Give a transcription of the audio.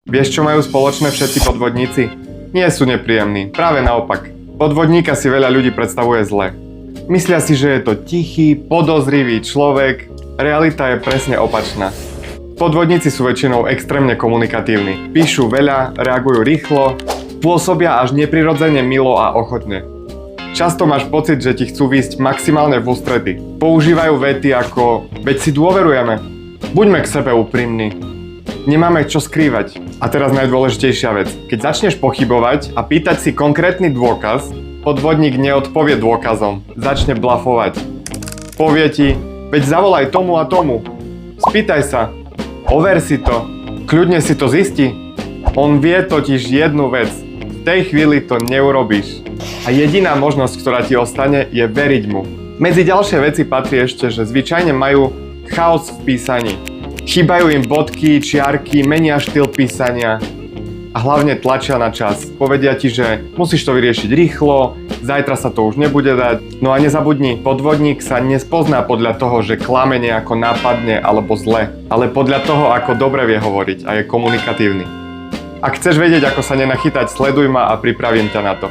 Vieš, čo majú spoločné všetci podvodníci? Nie sú nepríjemní, práve naopak. Podvodníka si veľa ľudí predstavuje zle. Myslia si, že je to tichý, podozrivý človek. Realita je presne opačná. Podvodníci sú väčšinou extrémne komunikatívni. Píšu veľa, reagujú rýchlo, pôsobia až neprirodzene milo a ochotne. Často máš pocit, že ti chcú výjsť maximálne v ústrety. Používajú vety ako veď si dôverujeme. Buďme k sebe úprimní. Nemáme čo skrývať. A teraz najdôležitejšia vec. Keď začneš pochybovať a pýtať si konkrétny dôkaz, podvodník neodpovie dôkazom. Začne blafovať. Povie ti, veď zavolaj tomu a tomu. Spýtaj sa. Over si to. Kľudne si to zisti. On vie totiž jednu vec. V tej chvíli to neurobíš. A jediná možnosť, ktorá ti ostane, je veriť mu. Medzi ďalšie veci patrí ešte, že zvyčajne majú chaos v písaní. Chýbajú im bodky, čiarky, menia štýl písania a hlavne tlačia na čas. Povedia ti, že musíš to vyriešiť rýchlo, zajtra sa to už nebude dať. No a nezabudni, podvodník sa nespozná podľa toho, že klame nejako nápadne alebo zle, ale podľa toho, ako dobre vie hovoriť a je komunikatívny. Ak chceš vedieť, ako sa nenachytať, sleduj ma a pripravím ťa na to.